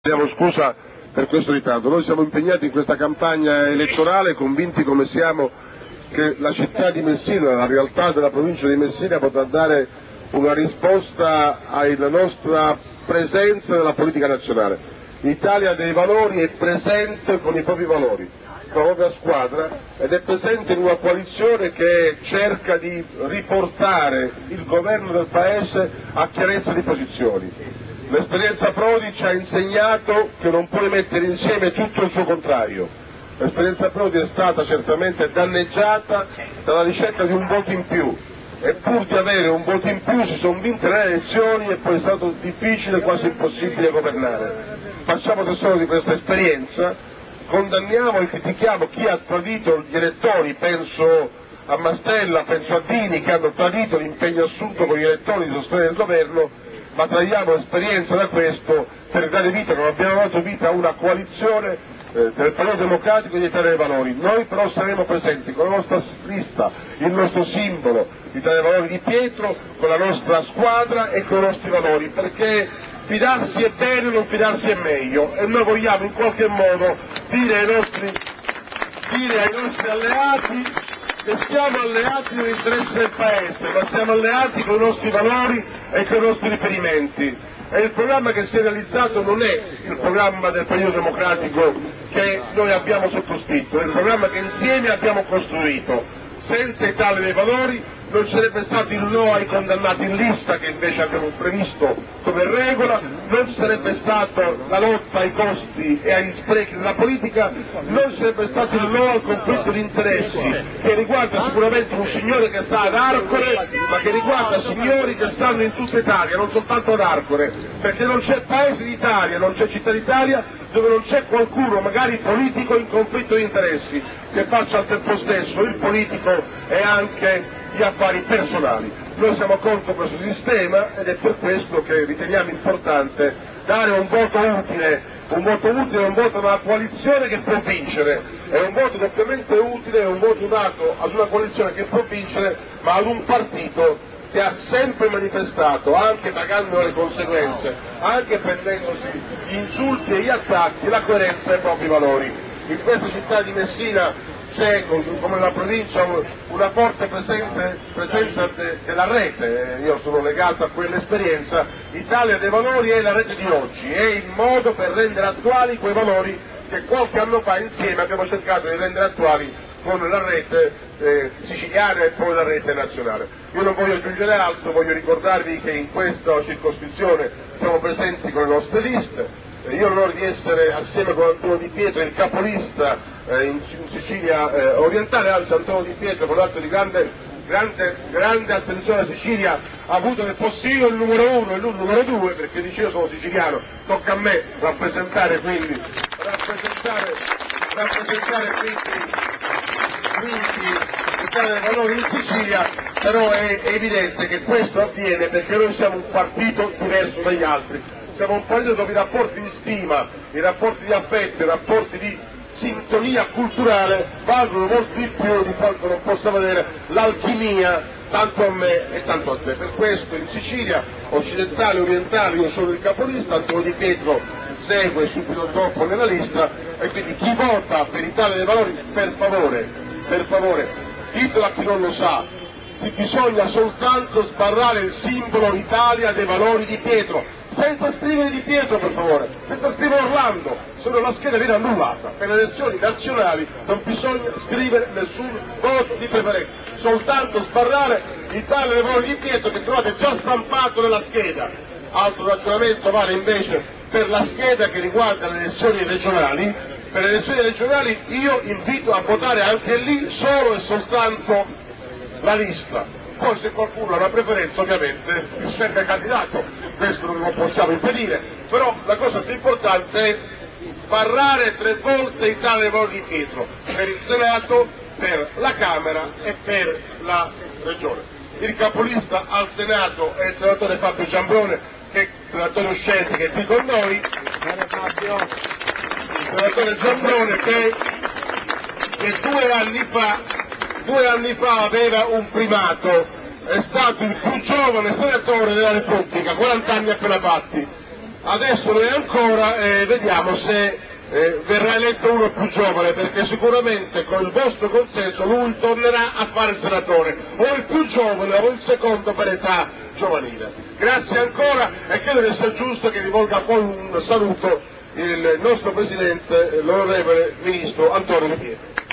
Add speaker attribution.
Speaker 1: Chiediamo scusa per questo ritardo. Noi siamo impegnati in questa campagna elettorale, convinti come siamo che la città di Messina, la realtà della provincia di Messina, potrà dare una risposta alla nostra presenza nella politica nazionale. L'Italia dei Valori è presente con i propri valori, con la propria squadra, ed è presente in una coalizione che cerca di riportare il governo del Paese a chiarezza di posizioni. L'esperienza Prodi ci ha insegnato che non puoi mettere insieme tutto il suo contrario. L'esperienza Prodi è stata certamente danneggiata dalla ricerca di un voto in più, e pur di avere un voto in più si sono vinte le elezioni e poi è stato difficile, quasi impossibile governare. Facciamo tesoro di questa esperienza, condanniamo e critichiamo chi ha tradito gli elettori, penso a Mastella, penso a Dini, che hanno tradito l'impegno assunto con gli elettori di sostenere il governo, ma traiamo esperienza da questo per dare vita, come abbiamo dato vita, a una coalizione del Partito Democratico e di Italia dei Valori. Noi però saremo presenti con la nostra lista, il nostro simbolo, l'Italia dei Valori di Pietro, con la nostra squadra e con i nostri valori, perché fidarsi è bene, non fidarsi è meglio, e noi vogliamo in qualche modo dire ai nostri alleati che siamo alleati nell'interesse del Paese, ma siamo alleati con i nostri valori e con i nostri riferimenti. E il programma che si è realizzato non è il programma del Partito Democratico che noi abbiamo sottoscritto, è il programma che insieme abbiamo costruito. Senza Italia dei Valori non ci sarebbe stato il no ai condannati in lista, che invece abbiamo previsto come regola, non ci sarebbe stata la lotta ai costi e agli sprechi della politica, non ci sarebbe stato il no al conflitto di interessi, che riguarda sicuramente un signore che sta ad Arcore, ma che riguarda signori che stanno in tutta Italia, non soltanto ad Arcore, perché non c'è paese d'Italia, non c'è città d'Italia dove non c'è qualcuno, magari politico, in conflitto di interessi, che faccia al tempo stesso il politico e anche gli affari personali. Noi siamo contro questo sistema ed è per questo che riteniamo importante dare un voto utile, un voto alla coalizione che può vincere, è un voto doppiamente utile, è un voto dato ad una coalizione che può vincere, ma ad un partito che ha sempre manifestato, anche pagando le conseguenze, anche prendendosi gli insulti e gli attacchi, la coerenza dei propri valori. In questa città di Messina c'è, come nella provincia, una forte presenza della rete, io sono legato a quell'esperienza. Italia dei Valori è la rete di oggi, è il modo per rendere attuali quei valori che qualche anno fa insieme abbiamo cercato di rendere attuali con la rete siciliana e poi la rete nazionale. Io non voglio aggiungere altro, voglio ricordarvi che in questa circoscrizione siamo presenti con le nostre liste. Io ho l'onore di essere, assieme con Antonio Di Pietro, il capolista in Sicilia orientale, anzi Antonio Di Pietro, con l'atto di grande attenzione alla Sicilia, ha avuto del possibile il numero 1 e lui il numero 2, perché dice io sono siciliano, tocca a me rappresentare quindi l'Italia dei Valori in Sicilia, però è evidente che questo avviene perché noi siamo un partito diverso dagli altri. Siamo un partito dove i rapporti di stima, i rapporti di affetto, i rapporti di sintonia culturale valgono molto di più di quanto non possa valere l'alchimia, tanto a me e tanto a te. Per questo in Sicilia, occidentale e orientale, io sono il capolista, Antonio Di Pietro segue subito dopo nella lista, e quindi chi vota per Italia dei Valori, per favore, ditelo a chi non lo sa, bisogna soltanto sbarrare il simbolo Italia dei Valori di Pietro, senza scrivere Di Pietro, per favore, senza scrivere Orlando, se no la scheda viene annullata. Per le elezioni nazionali non bisogna scrivere nessun voto di preferenza, soltanto sbarrare Italia dei Valori di Pietro, che trovate già stampato nella scheda. Altro ragionamento vale invece per la scheda che riguarda le elezioni regionali. Per le elezioni regionali io invito a votare anche lì solo e soltanto la lista. Poi se qualcuno ha una preferenza, ovviamente serve candidato, questo non lo possiamo impedire, però la cosa più importante è sbarrare 3 volte Italia dei Valori di Pietro, per il Senato, per la Camera e per la Regione. Il capolista al Senato è il senatore Fabio Giambrone, che è il senatore uscente che è qui con noi, il senatore Giambrone che 2 anni fa aveva un primato, è stato il più giovane senatore della Repubblica, 40 anni appena fatti. Adesso noi ancora vediamo se verrà eletto uno più giovane, perché sicuramente con il vostro consenso lui tornerà a fare il senatore, o il più giovane o il secondo per età giovanile. Grazie ancora e credo che sia giusto che rivolga poi un saluto il nostro Presidente, l'onorevole Ministro Antonio Di Pietro.